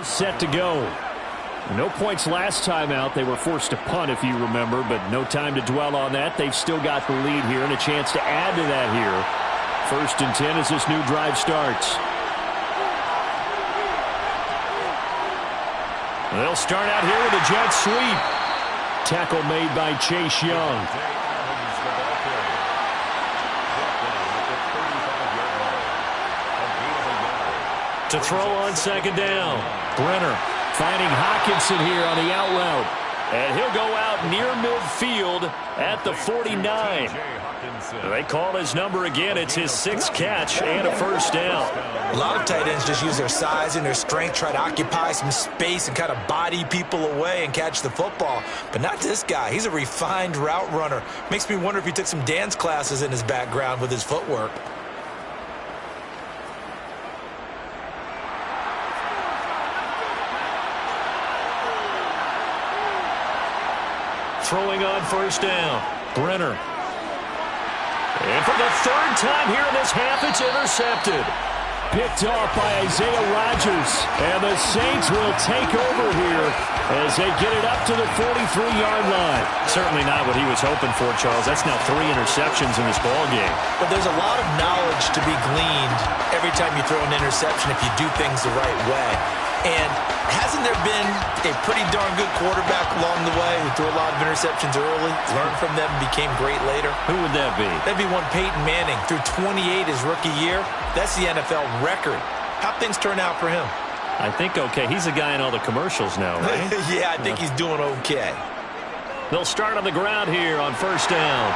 set to go. No points last time out. They were forced to punt, if you remember, but no time to dwell on that. They've still got the lead here and a chance to add to that here. 1st and 10 as this new drive starts. They'll start out here with a jet sweep. Tackle made by Chase Young. To throw on 2nd down. Brenner finding Hockenson here on the out route. And he'll go out near midfield at the 49. They call his number again. It's his 6th catch and a 1st down. A lot of tight ends just use their size and their strength, try to occupy some space and kind of body people away and catch the football. But not this guy. He's a refined route runner. Makes me wonder if he took some dance classes in his background with his footwork. Throwing on 1st down. Brenner. And for the 3rd time here in this half, it's intercepted. Picked off by Isaiah Rodgers. And the Saints will take over here as they get it up to the 43-yard line. Certainly not what he was hoping for, Charles. That's now 3 interceptions in this ballgame. But there's a lot of knowledge to be gleaned every time you throw an interception if you do things the right way. And hasn't there been a pretty darn good quarterback along the way who threw a lot of interceptions early, learned from them, and became great later? Who would that be? That'd be one Peyton Manning. Threw 28 his rookie year. That's the NFL record. How'd things turn out for him? I think okay. He's a guy in all the commercials now, right? Yeah, I think he's doing okay. They'll start on the ground here on 1st down.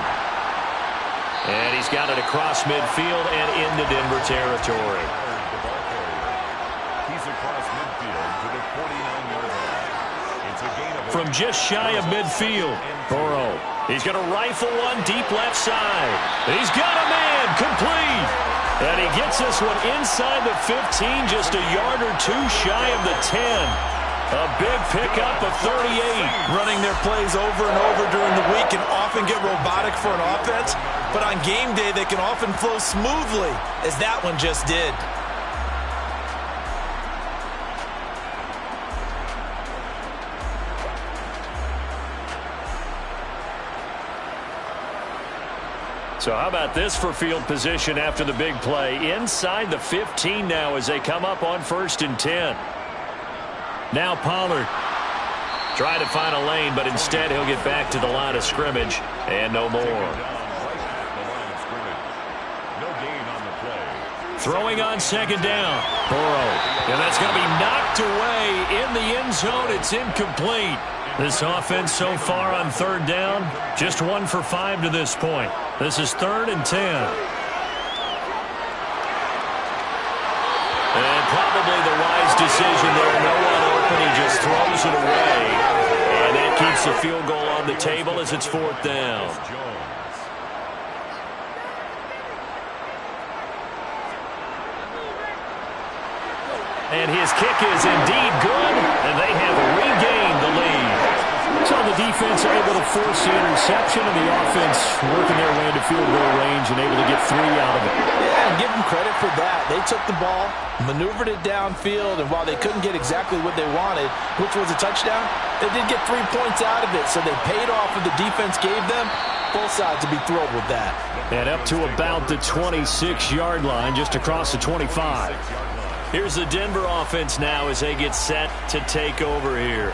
And he's got it across midfield and into Denver territory. From just shy of midfield, Burrow. He's going to rifle one deep left side. He's got a man complete. And he gets this one inside the 15, just a yard or 2 shy of the 10. A big pickup of 38. Running their plays over and over during the week can often get robotic for an offense, but on game day they can often flow smoothly, as that one just did. So how about this for field position after the big play? Inside the 15 now as they come up on 1st and 10. Now Pollard. Trying to find a lane, but instead he'll get back to the line of scrimmage and no more. Throwing on 2nd down. Burrow. And that's going to be knocked away in the end zone. It's incomplete. This offense so far on 3rd down, just 1 for 5 to this point. This is 3rd and 10. And probably the wise decision there. No one open. He just throws it away. And that keeps the field goal on the table as it's 4th down. And his kick is indeed good, and they have regained the lead. So the defense are able to force the interception, and the offense working their way into field goal range and able to get 3 out of it. Yeah, and give them credit for that. They took the ball, maneuvered it downfield, and while they couldn't get exactly what they wanted, which was a touchdown, they did get 3 points out of it, so they paid off what the defense gave them. Both sides will be thrilled with that. And up to about the 26-yard line, just across the 25. Here's the Denver offense now as they get set to take over here.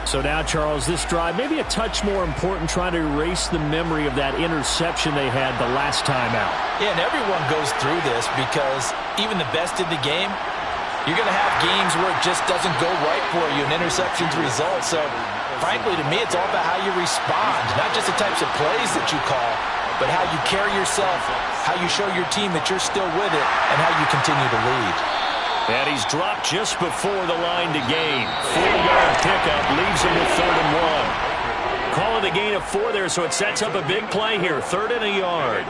So now, Charles, this drive maybe a touch more important, trying to erase the memory of that interception they had the last time out. Yeah, and everyone goes through this because even the best in the game, you're going to have games where it just doesn't go right for you, and interceptions result. So, frankly, to me, it's all about how you respond, not just the types of plays that you call, but how you carry yourself, how you show your team that you're still with it, and how you continue to lead. And he's dropped just before the line to gain. 4-yard pickup leaves him with 3rd and 1. Call it a gain of 4 there, so it sets up a big play here. 3rd and a yard.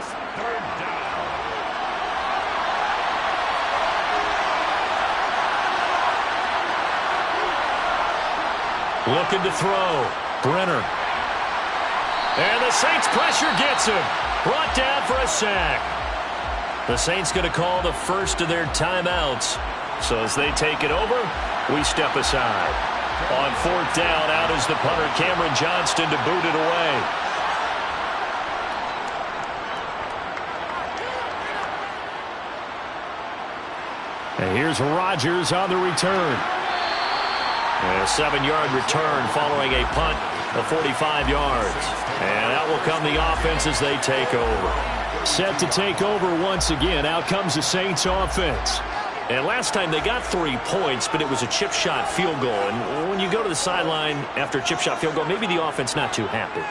Looking to throw. Brenner. And the Saints pressure gets him. Brought down for a sack. The Saints going to call the first of their timeouts. So as they take it over, we step aside. On 4th down, out is the punter, Cameron Johnston, to boot it away. And here's Rodgers on the return. And a 7-yard return following a punt of 45 yards. And out will come the offense as they take over. Set to take over once again. Out comes the Saints offense. And last time they got 3 points, but it was a chip shot field goal. And when you go to the sideline after a chip shot field goal, maybe the offense not too happy.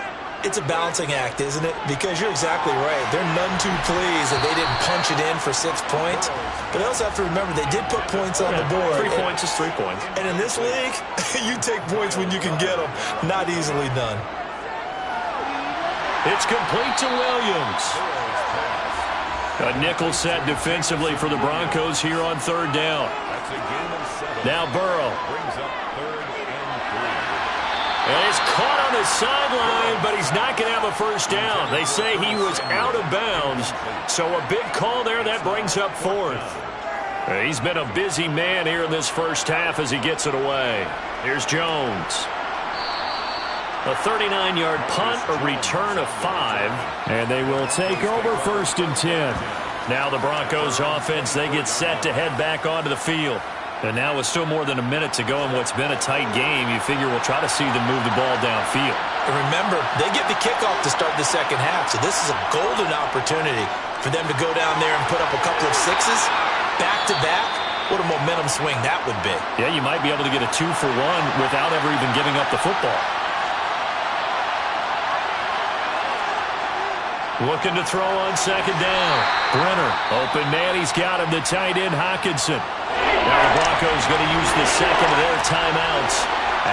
It's a balancing act, isn't it? Because you're exactly right. They're none too pleased that they didn't punch it in for 6 points. But they also have to remember they did put points on the board. 3 points is 3 points. And in this league, you take points when you can get them. Not easily done. It's complete to Williams. A nickel set defensively for the Broncos here on 3rd down. Now Burrow. And it's caught on the sideline, but he's not going to have a first down. They say he was out of bounds, so a big call there that brings up 4th. He's been a busy man here in this first half as he gets it away. Here's Jones. A 39-yard punt, a return of 5, and they will take over 1st and 10. Now the Broncos offense, they get set to head back onto the field. And now with still more than a minute to go in what's been a tight game, you figure we'll try to see them move the ball downfield. And remember, they get the kickoff to start the second half, so this is a golden opportunity for them to go down there and put up a couple of 6s back-to-back. What a momentum swing that would be. Yeah, you might be able to get a 2-for-1 without ever even giving up the football. Looking to throw on 2nd down. Brenner, open man, he's got him, the tight end Hockenson. Now the Broncos going to use the second of their timeouts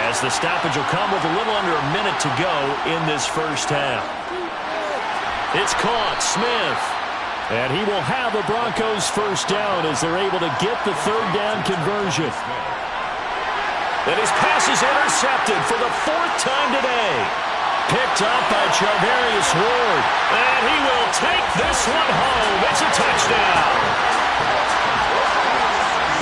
as the stoppage will come with a little under a minute to go in this first half. It's caught, Smith. And he will have the Broncos first down as they're able to get the 3rd down conversion. And his pass is intercepted for the 4th time today. Picked up by Charvarius Ward. And he will take this one home. It's a touchdown.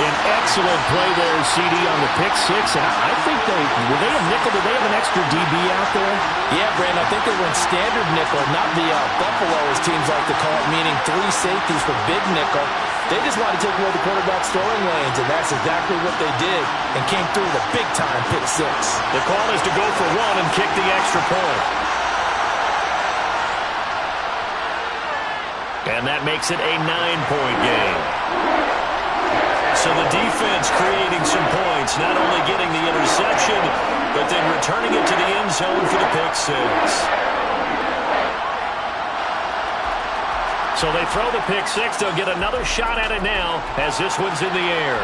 An excellent play there, CD, on the pick 6. And I think were they a nickel? Did they have an extra DB out there? Yeah, Brandon, I think they went standard nickel, not the Buffalo, as teams like to call it, meaning 3 safeties for big nickel. They just wanted to take away the quarterback's throwing lanes, and that's exactly what they did, and came through with a big-time pick 6. The call is to go for 1 and kick the extra point. And that makes it a 9-point game. So the defense creating some points, not only getting the interception, but then returning it to the end zone for the pick 6. So they throw the pick 6. They'll get another shot at it now as this one's in the air.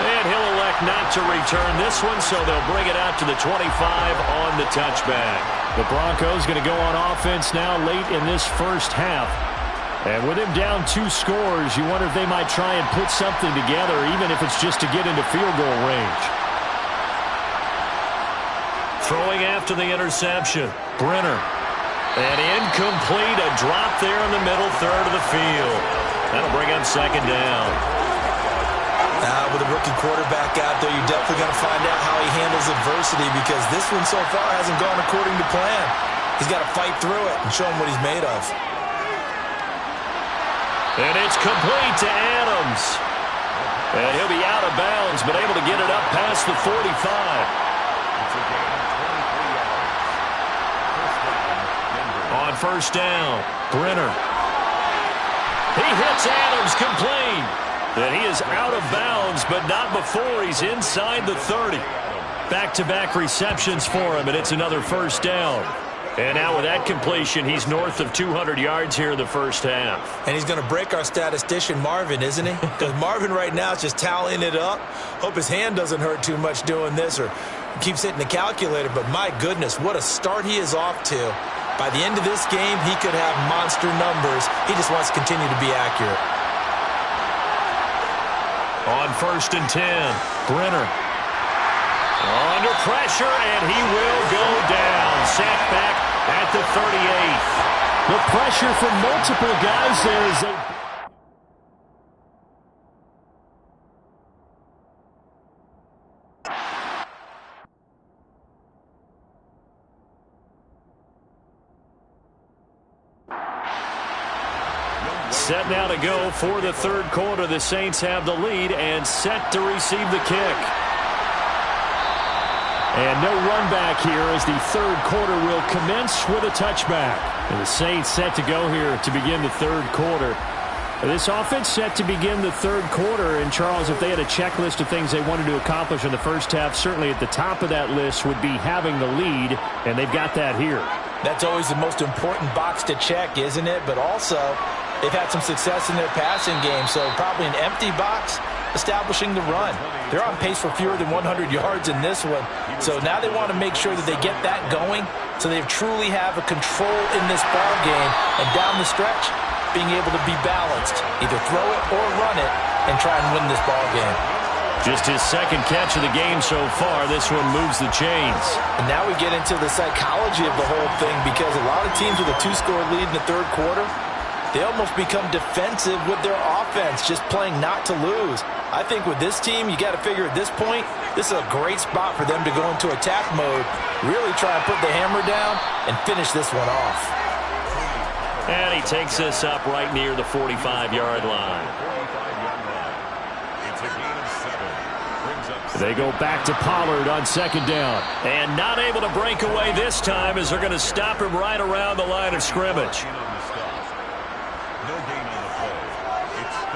And he'll elect not to return this one, so they'll bring it out to the 25 on the touchback. The Broncos going to go on offense now late in this first half. And with him down 2 scores, you wonder if they might try and put something together, even if it's just to get into field goal range. Throwing after the interception, Brenner. And incomplete, a drop there in the middle third of the field. That'll bring up 2nd down. With a rookie quarterback out there, you're definitely going to find out how he handles adversity, because this one so far hasn't gone according to plan. He's got to fight through it and show him what he's made of. And it's complete to Adams. And he'll be out of bounds, but able to get it up past the 45. On 1st down, Brenner. He hits Adams complete. And he is out of bounds, but not before he's inside the 30. Back-to-back receptions for him, and it's another 1st down. And now with that completion, he's north of 200 yards here in the first half. And he's going to break our statistician Marvin, isn't he? Because Marvin right now is just tallying it up. Hope his hand doesn't hurt too much doing this or keeps hitting the calculator. But my goodness, what a start he is off to. By the end of this game, he could have monster numbers. He just wants to continue to be accurate. On 1st and 10, Brenner. Under pressure, and he will go down. Sacked back at the 38. The pressure from multiple guys there as they... Set now to go for the third quarter. The Saints have the lead and set to receive the kick. And no run back here as the third quarter will commence with a touchback. And the Saints set to go here to begin the third quarter. This offense set to begin the third quarter. And, Charles, if they had a checklist of things they wanted to accomplish in the first half, certainly at the top of that list would be having the lead, and they've got that here. That's always the most important box to check, isn't it? But also, they've had some success in their passing game, so probably an empty box establishing the run. They're on pace for fewer than 100 yards in this one. So now they want to make sure that they get that going so they truly have a control in this ball game. And down the stretch, being able to be balanced, either throw it or run it, and try and win this ball game. Just his second catch of the game so far. This one moves the chains. And now we get into the psychology of the whole thing, because a lot of teams with a two-score lead in the third quarter, they almost become defensive with their offense, just playing not to lose. I think with this team, you got to figure at this point, this is a great spot for them to go into attack mode, really try and put the hammer down and finish this one off. And he takes this up right near the 45-yard line. They go back to Pollard on second down. And not able to break away this time as they're going to stop him right around the line of scrimmage.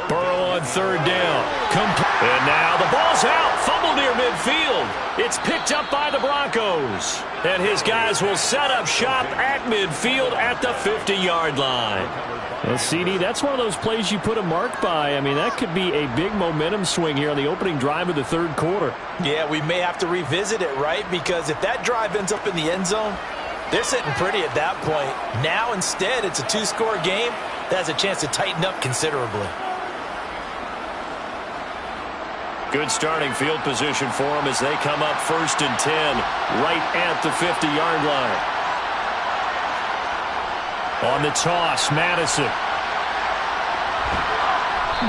Burrow on third down. And now the ball's out. Fumble near midfield. It's picked up by the Broncos. And his guys will set up shop at midfield at the 50-yard line. Well, CD, that's one of those plays you put a mark by. I mean, that could be a big momentum swing here on the opening drive of the third quarter. Yeah, we may have to revisit it, right? Because if that drive ends up in the end zone, they're sitting pretty at that point. Now, instead, it's a two-score game that has a chance to tighten up considerably. Good starting field position for them as they come up 1st and 10 right at the 50-yard line. On the toss, Madison.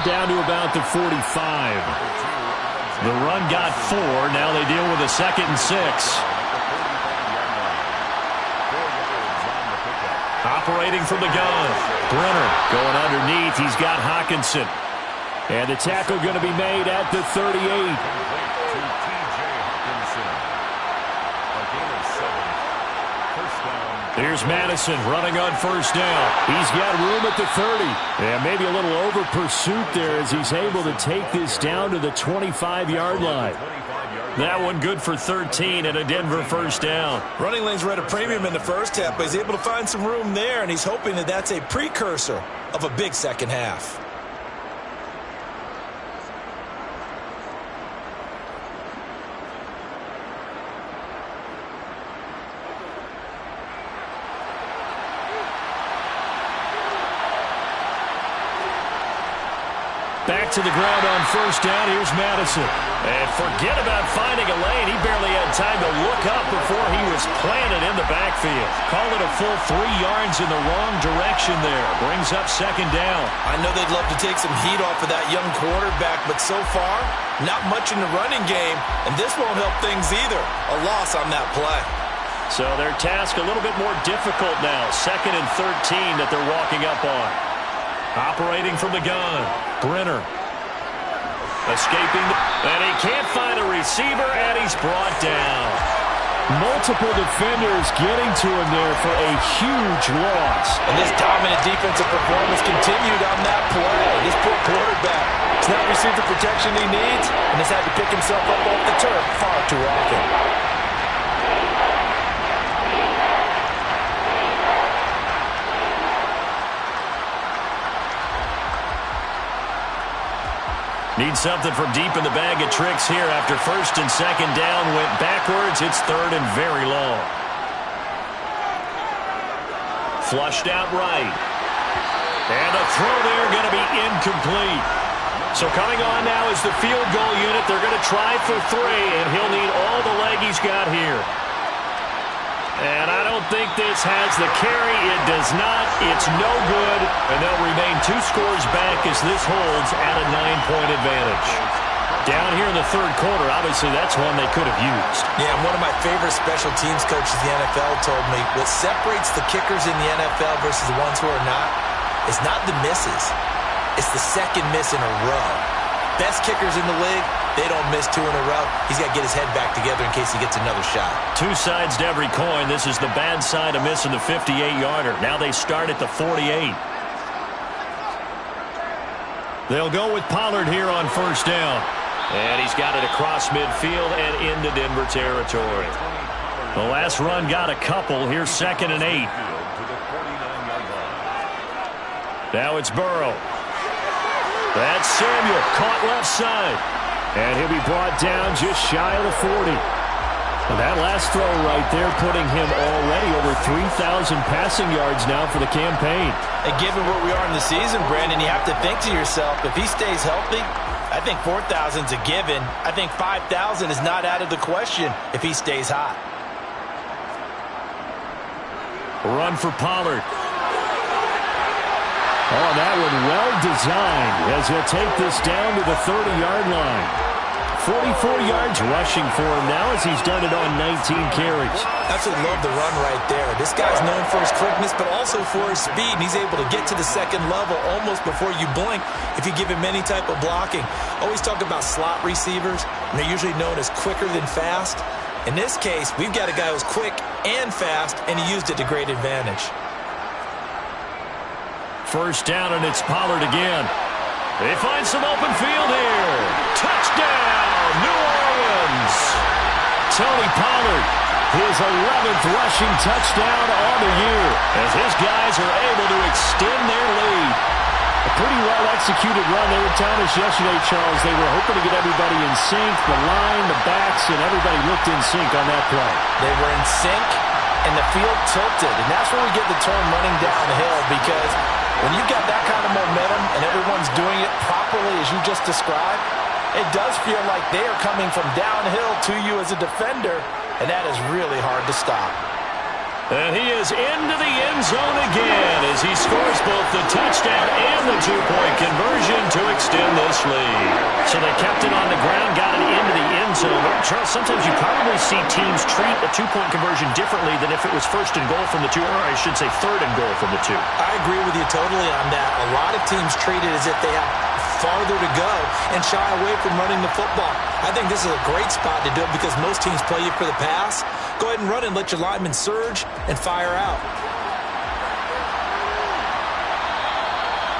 Down to about the 45. The run got 4. Now they deal with a 2nd and 6. Operating from the gun. Brenner going underneath. He's got Hockenson. And the tackle going to be made at the 38. Here's Madison running on first down. He's got room at the 30. And maybe a little over pursuit there as he's able to take this down to the 25-yard line. That one good for 13 and a Denver first down. Running lanes were at a premium in the first half, but he's able to find some room there, and he's hoping that that's a precursor of a big second half. Back to the ground on first down. Here's Madison. And forget about finding a lane. He barely had time to look up before he was planted in the backfield. Call it a full 3 yards in the wrong direction there. Brings up second down. I know they'd love to take some heat off of that young quarterback, but so far, not much in the running game, and this won't help things either. A loss on that play. So their task a little bit more difficult now. 2nd and 13 that they're walking up on. Operating from the gun, Brenner. Escaping, and he can't find a receiver, and he's brought down. Multiple defenders getting to him there for a huge loss. And this dominant defensive performance continued on that play. This poor quarterback has not received the protection he needs and has had to pick himself up off the turf far too often. Need something from deep in the bag of tricks here after 1st and 2nd down. Went backwards. It's 3rd and very long. Flushed out right. And a throw there going to be incomplete. So coming on now is the field goal unit. They're going to try for 3, and he'll need all the leg he's got here. And I don't think this has the carry. It does not. It's no good. And they'll remain 2 scores back as this holds at a 9-point advantage. Down here in the third quarter, obviously that's one they could have used. Yeah, and one of my favorite special teams coaches in the NFL told me what separates the kickers in the NFL versus the ones who are not is not the misses. It's the second miss in a row. Best kickers in the league, they don't miss 2 in a row. He's got to get his head back together in case he gets another shot. 2 sides to every coin. This is the bad side of missing the 58-yarder. Now they start at the 48. They'll go with Pollard here on first down. And he's got it across midfield and into Denver territory. The last run got a couple. Here's 2nd and 8. Now it's Burrow. That's Samuel, caught left side. And he'll be brought down just shy of the 40. And that last throw right there putting him already over 3,000 passing yards now for the campaign. And given where we are in the season, Brandon, you have to think to yourself, if he stays healthy, I think 4,000 is a given. I think 5,000 is not out of the question if he stays hot. Run for Pollard. Oh, that one well designed as he'll take this down to the 30-yard line. 44 yards rushing for him now as he's done it on 19 carries. Absolutely love the run right there. This guy's known for his quickness, but also for his speed. And he's able to get to the second level almost before you blink if you give him any type of blocking. Always talk about slot receivers, and they're usually known as quicker than fast. In this case, we've got a guy who's quick and fast, and he used it to great advantage. First down, and it's Pollard again. They find some open field here. Touchdown, New Orleans. Tony Pollard, his 11th rushing touchdown on the year, as his guys are able to extend their lead. A pretty well-executed run. They were telling us yesterday, Charles, they were hoping to get everybody in sync, the line, the backs, and everybody looked in sync on that play. They were in sync, and the field tilted, and that's where we get the term running downhill, because when you've got that kind of momentum and everyone's doing it properly as you just described, it does feel like they are coming from downhill to you as a defender, and that is really hard to stop. And he is into the end zone again as he scores both the touchdown and the two-point conversion to extend this lead. So they kept it on the ground, got it into the end zone. Charles, sometimes you probably see teams treat a two-point conversion differently than if it was first and goal from the 2, or I should say third and goal from the 2. I agree with you totally on that. A lot of teams treat it as if they have farther to go and shy away from running the football. I think this is a great spot to do it because most teams play you for the pass. Go ahead and run and let your linemen surge and fire out.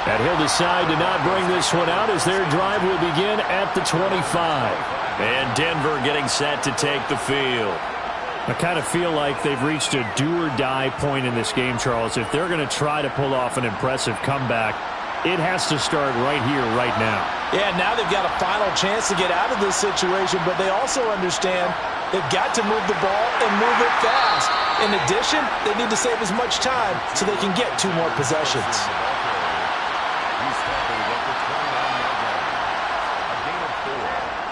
And he'll decide to not bring this one out as their drive will begin at the 25. And Denver getting set to take the field. I kind of feel like they've reached a do-or-die point in this game, Charles. If they're going to try to pull off an impressive comeback, it has to start right here, right now. Yeah, now they've got a final chance to get out of this situation, but they also understand they've got to move the ball and move it fast. In addition, they need to save as much time so they can get 2 more possessions.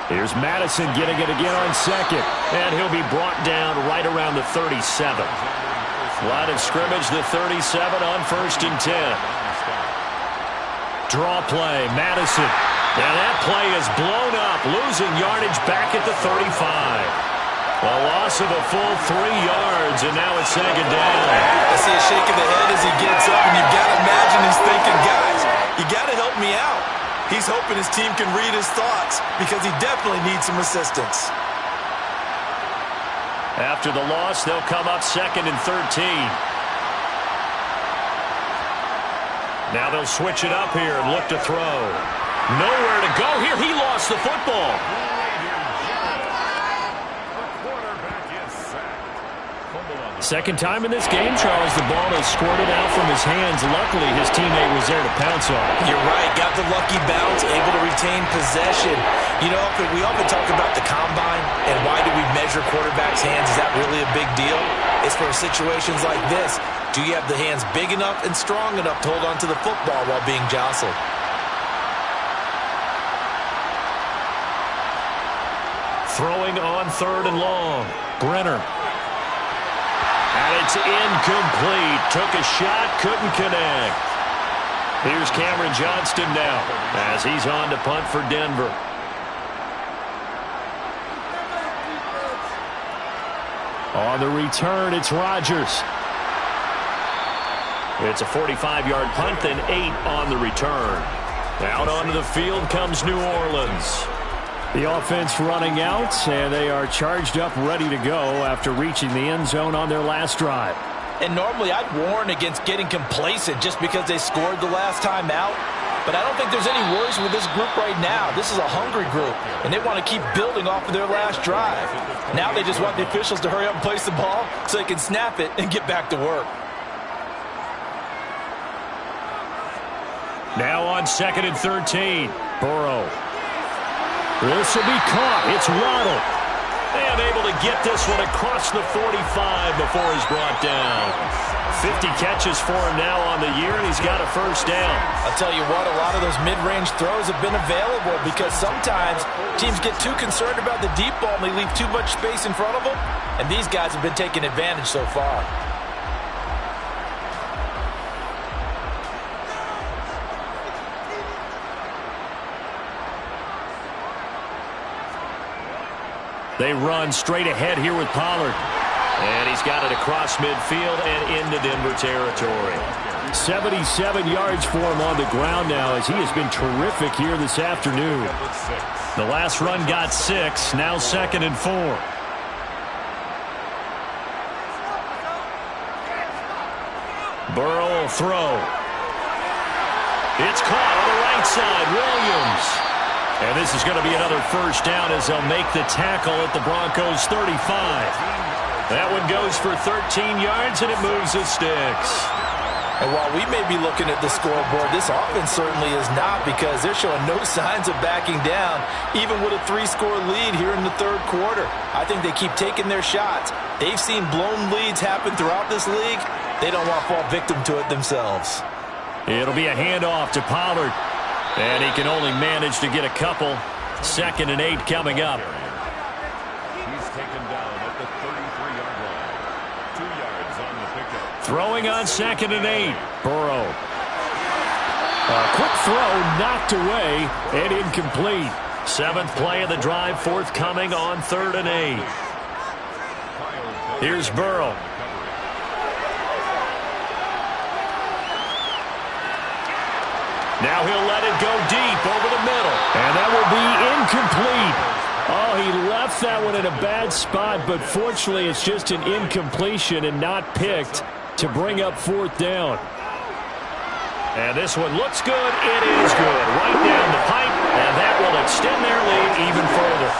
Here's Madison getting it again on second, and he'll be brought down right around the 37. Line of scrimmage, the 37 on 1st and 10. Draw play, Madison. And that play is blown up, losing yardage back at the 35. A loss of a full 3 yards, and now it's 2nd down. I see a shake of the head as he gets up, and you've got to imagine he's thinking, guys, you got to help me out. He's hoping his team can read his thoughts because he definitely needs some assistance. After the loss, they'll come up 2nd and 13. Now they'll switch it up here and look to throw. Nowhere to go here. He lost the football. Second time in this game, Charles, the ball is squirted out from his hands. Luckily, his teammate was there to pounce on it. You're right. Got the lucky bounce, able to retain possession. You know, we often talk about the combine and why do we measure quarterbacks' hands. Is that really a big deal? It's for situations like this. Do you have the hands big enough and strong enough to hold on to the football while being jostled? Throwing on 3rd and long. Brenner. And it's incomplete. Took a shot, couldn't connect. Here's Cameron Johnston now as he's on to punt for Denver. On the return, it's Rodgers. It's a 45-yard punt, then 8 on the return. Out onto the field comes New Orleans. The offense running out, and they are charged up, ready to go after reaching the end zone on their last drive. And normally I'd warn against getting complacent just because they scored the last time out. But I don't think there's any worries with this group right now. This is a hungry group, and they want to keep building off of their last drive. Now they just want the officials to hurry up and place the ball so they can snap it and get back to work. Now on 2nd and 13, Burrow. This will be caught. It's Waddle. And able to get this one across the 45 before he's brought down. 50 catches for him now on the year, and he's got a first down. I'll tell you what, a lot of those mid-range throws have been available because sometimes teams get too concerned about the deep ball and they leave too much space in front of them, and these guys have been taking advantage so far. They run straight ahead here with Pollard. And he's got it across midfield and into Denver territory. 77 yards for him on the ground now as he has been terrific here this afternoon. The last run got 6, now 2nd and 4. Burrow will throw. It's caught on the right side. Williams. And this is going to be another first down as they'll make the tackle at the Broncos' 35. That one goes for 13 yards, and it moves the sticks. And while we may be looking at the scoreboard, this offense certainly is not because they're showing no signs of backing down, even with a 3-score lead here in the third quarter. I think they keep taking their shots. They've seen blown leads happen throughout this league. They don't want to fall victim to it themselves. It'll be a handoff to Pollard. And he can only manage to get a couple. 2nd and 8 coming up. He's taken down at the 33-yard line. 2 yards on the pickup. Throwing on 2nd and 8. Burrow. A quick throw knocked away and incomplete. 7th play of the drive, forthcoming on 3rd and 8. Here's Burrow. Now he'll let it go deep over the middle. And that will be incomplete. Oh, he left that one in a bad spot, but fortunately it's just an incompletion and not picked to bring up 4th down. And this one looks good. It is good. Right down the pipe, and that will extend their lead even further.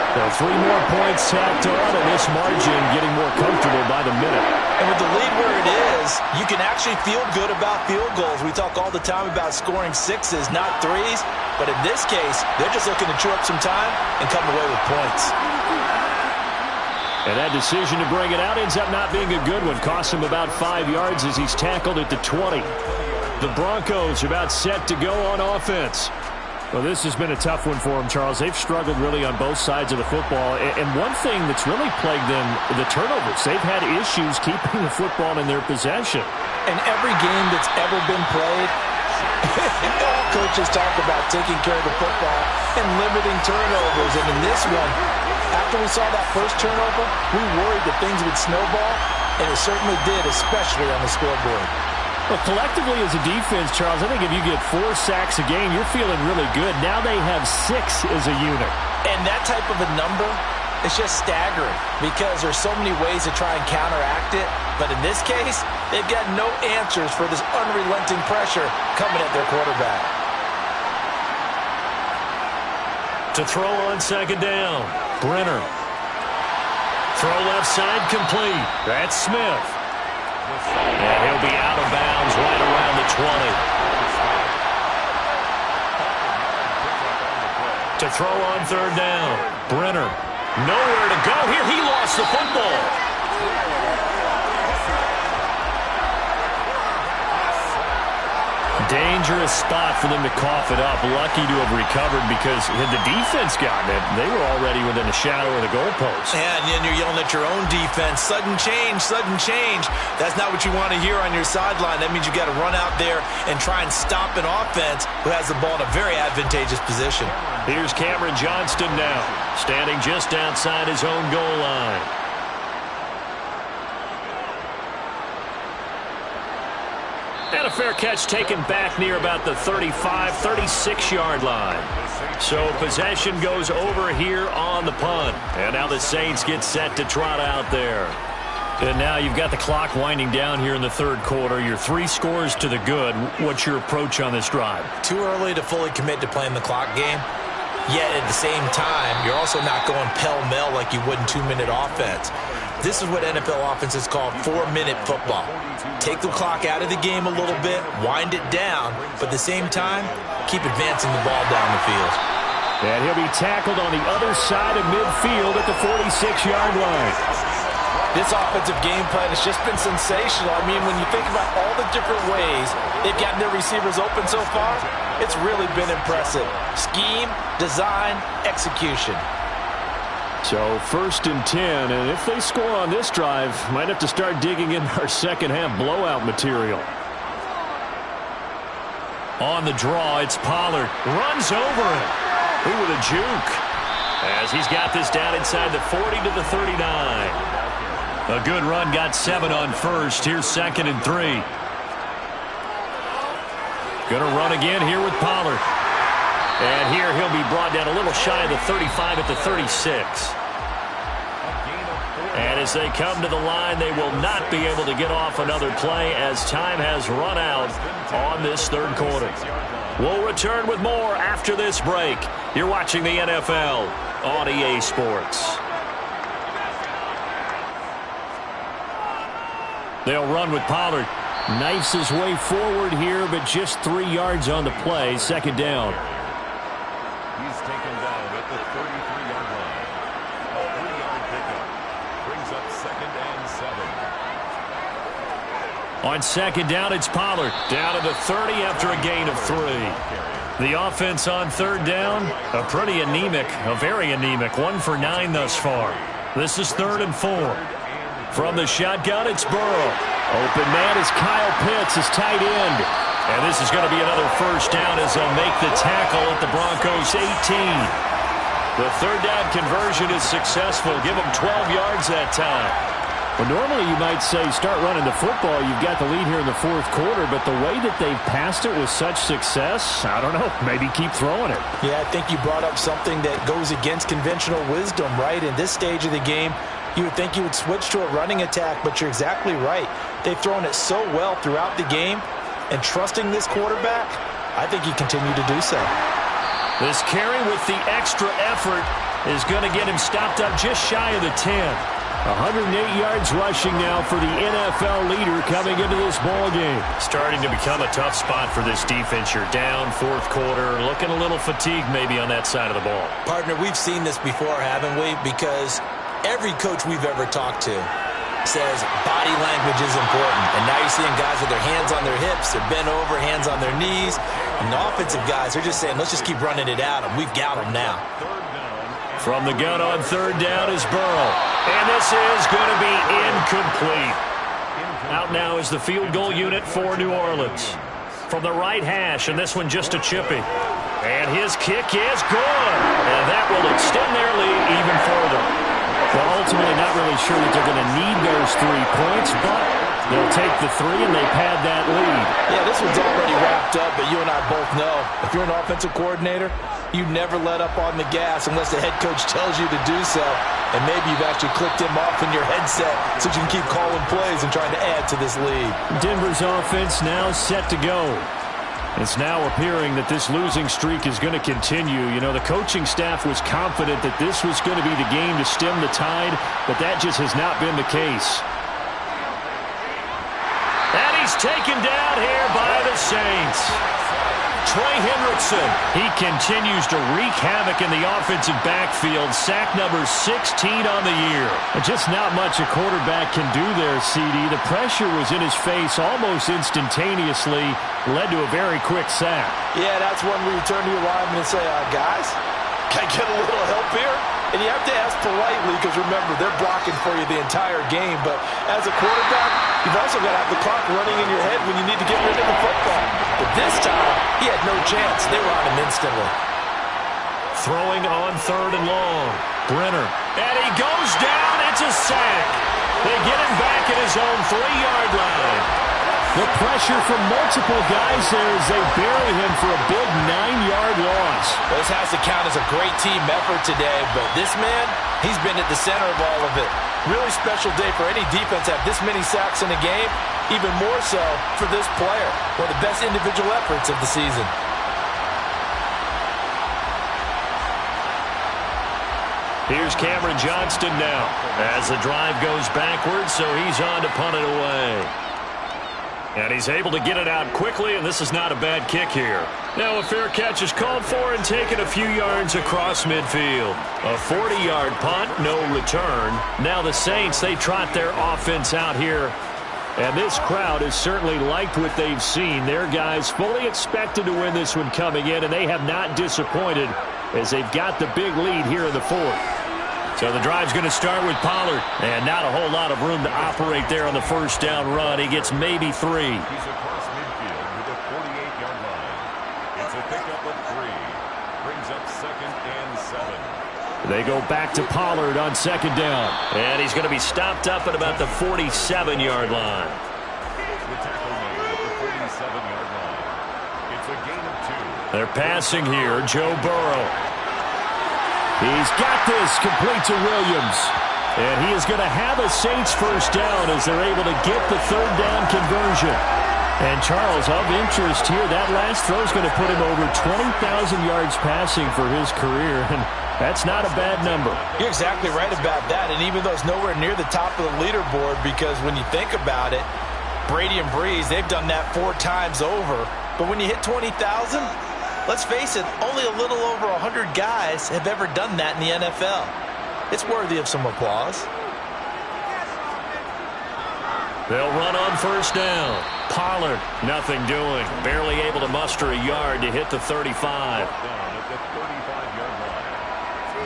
So 3 more points tacked on, and this margin getting more comfortable by the minute. And with the lead where it is, you can actually feel good about field goals. We talk all the time about scoring 6s, not 3s. But in this case, they're just looking to chew up some time and come away with points. And that decision to bring it out ends up not being a good one. Costs him about 5 yards as he's tackled at the 20. The Broncos are about set to go on offense. Well, this has been a tough one for them, Charles. They've struggled really on both sides of the football. And one thing that's really plagued them, the turnovers. They've had issues keeping the football in their possession. In every game that's ever been played, all coaches talk about taking care of the football and limiting turnovers. And in this one, after we saw that first turnover, we worried that things would snowball, and it certainly did, especially on the scoreboard. Well, collectively as a defense, Charles, I think if you get 4 sacks a game, you're feeling really good. Now they have 6 as a unit. And that type of a number is just staggering because there's so many ways to try and counteract it. But in this case, they've got no answers for this unrelenting pressure coming at their quarterback. To throw on 2nd down, Brenner. Throw left side complete. That's Smith. And he'll be out of bounds right around the 20. To throw on 3rd down, Brenner. Nowhere to go here. He lost the football. Dangerous spot for them to cough it up. Lucky to have recovered because had the defense gotten it, they were already within a shadow of the goalpost. Yeah, and then you're yelling at your own defense. Sudden change, sudden change. That's not what you want to hear on your sideline. That means you got to run out there and try and stop an offense who has the ball in a very advantageous position. Here's Cameron Johnston now, standing just outside his own goal line. And a fair catch taken back near about the 35, 36-yard line. So possession goes over here on the punt. And now the Saints get set to trot out there. And now you've got the clock winding down here in the third quarter. You're 3 scores to the good. What's your approach on this drive? Too early to fully commit to playing the clock game. Yet at the same time, you're also not going pell-mell like you would in 2-minute offense. This is what NFL offenses call 4-minute football. Take the clock out of the game a little bit, wind it down, but at the same time, keep advancing the ball down the field. And he'll be tackled on the other side of midfield at the 46-yard line. This offensive game plan has just been sensational. I mean, when you think about all the different ways they've gotten their receivers open so far, it's really been impressive. Scheme, design, execution. So 1st and 10, and if they score on this drive, might have to start digging in our second-half blowout material. On the draw, it's Pollard. Runs over him. Who with a juke? As he's got this down inside the 40 to the 39. A good run, got 7 on first. Here's 2nd and 3. Gonna run again here with Pollard. And here he'll be brought down a little shy of the 35 at the 36. And as they come to the line, they will not be able to get off another play as time has run out on this third quarter. We'll return with more after this break. You're watching the NFL on EA Sports. They'll run with Pollard. Knifes his way forward here, but just 3 yards on the play. 2nd down. He's taken down at the 33-yard line. A 3-yard pickup brings up 2nd and 7. On 2nd down, it's Pollard. Down to the 30 after a gain of 3. The offense on 3rd down, a pretty anemic, a very anemic. 1 for 9 thus far. This is 3rd and 4. From the shotgun, it's Burrow. Open man is Kyle Pitts, his tight end. And this is going to be another 1st down as they'll make the tackle at the Broncos' 18. The 3rd down conversion is successful. Give them 12 yards that time. Well, normally you might say start running the football. You've got the lead here in the 4th quarter, but the way that they've passed it with such success, I don't know, maybe keep throwing it. Yeah, I think you brought up something that goes against conventional wisdom, right? In this stage of the game, you would think you would switch to a running attack, but you're exactly right. They've thrown it so well throughout the game, and trusting this quarterback, I think you continue to do so. This carry with the extra effort is going to get him stopped up just shy of the 10. 108 yards rushing now for the NFL leader coming into this ball game. Starting to become a tough spot for this defense. You're down 4th quarter, looking a little fatigued maybe on that side of the ball. Partner, we've seen this before, haven't we? Because every coach we've ever talked to says body language is important. And now you're seeing guys with their hands on their hips, they're bent over, hands on their knees. And the offensive guys are just saying, let's just keep running it at them. We've got them now. From the gun on 3rd down is Burrow. And this is going to be incomplete. Out now is the field goal unit for New Orleans. From the right hash, and this one just a chippy. And his kick is good. And that will extend their lead even further. Well, ultimately not really sure that they're going to need those 3 points, but they'll take the 3 and they've had that lead. Yeah, this one's already wrapped up, but you and I both know if you're an offensive coordinator, you never let up on the gas unless the head coach tells you to do so. And maybe you've actually clicked him off in your headset so you can keep calling plays and trying to add to this lead. Denver's offense now set to go. It's now appearing that this losing streak is going to continue. You know, the coaching staff was confident that this was going to be the game to stem the tide, but that just has not been the case. And he's taken down here by the Saints. Trey Hendrickson, he continues to wreak havoc in the offensive backfield. Sack number 16 on the year. Just not much a quarterback can do there, CD. The pressure was in his face almost instantaneously, led to a very quick sack. Yeah, that's one where you turn to your lineman and say, guys, can I get a little help here? And you have to ask politely because, remember, they're blocking for you the entire game. But as a quarterback, you've also got to have the clock running in your head when you need to get rid of the football. But this time, he had no chance. They were on him instantly. Throwing on 3rd and long. Brenner. And he goes down. It's a sack. They get him back at his own 3-yard line. The pressure from multiple guys there as they bury him for a big 9-yard loss. This has to count as a great team effort today, but this man, he's been at the center of all of it. Really special day for any defense to have this many sacks in a game, even more so for this player. One of the best individual efforts of the season. Here's Cameron Johnston now as the drive goes backwards, so he's on to punt it away. And he's able to get it out quickly, and this is not a bad kick here. Now a fair catch is called for and taken a few yards across midfield. A 40-yard punt, no return. Now the Saints, they trot their offense out here. And this crowd has certainly liked what they've seen. Their guys fully expected to win this one coming in, and they have not disappointed as they've got the big lead here in the fourth. So the drive's going to start with Pollard, and not a whole lot of room to operate there on the first down run. He gets maybe 3. He's across midfield to the 48-yard line. It's a pickup of 3. Brings up 2nd and 7. They go back to Pollard on 2nd down, and he's going to be stopped up at about the 47-yard line. The tackle made at the 47-yard line. It's a gain of 2. They're passing here, Joe Burrow. He's got this complete to Williams. And he is going to have a Saints first down as they're able to get the 3rd down conversion. And Charles, of interest here, that last throw is going to put him over 20,000 yards passing for his career. And that's not a bad number. You're exactly right about that. And even though it's nowhere near the top of the leaderboard, because when you think about it, Brady and Breeze, they've done that 4 times over. But when you hit 20,000, let's face it, only a little over 100 guys have ever done that in the NFL. It's worthy of some applause. They'll run on first down. Pollard, nothing doing. Barely able to muster a yard to hit the 35. Down at the 35-yard line.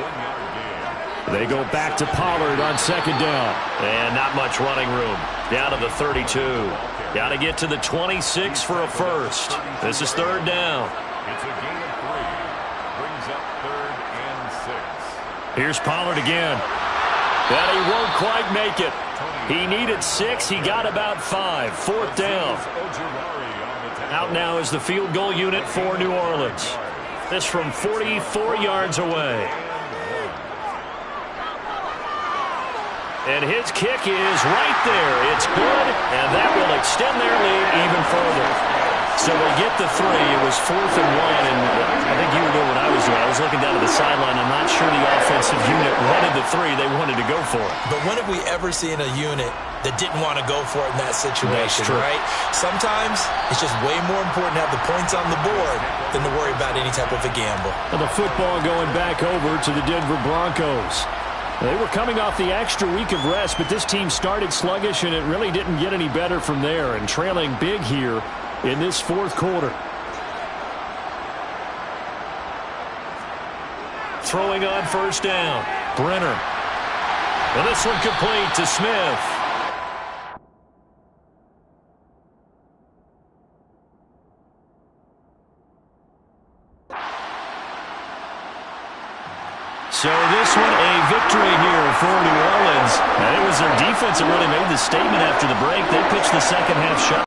1-yard gain. They go back to Pollard on 2nd down. And not much running room. Down to the 32. Got to get to the 26 for a first. This is 3rd down. It's a gain of 3. Brings up 3rd and 6. Here's Pollard again. And he won't quite make it. He needed 6. He got about 5. 4th down. Out now is the field goal unit for New Orleans. This from 44 yards away. And his kick is right there. It's good, and that will extend their lead even further. So they get the 3. It was 4th and 1, and I think you were doing what I was doing. I was looking down at the sideline. I'm not sure the offensive unit wanted the 3. They wanted to go for it. But when have we ever seen a unit that didn't want to go for it in that situation, right? Sometimes it's just way more important to have the points on the board than to worry about any type of a gamble. And the football going back over to the Denver Broncos. They were coming off the extra week of rest, but this team started sluggish, and it really didn't get any better from there, and trailing big here in this 4th quarter. Throwing on first down. Brenner. And this one complete to Smith. So this one a victory here for New Orleans. And it was their defense that really made the statement after the break. They pitched the second half shot.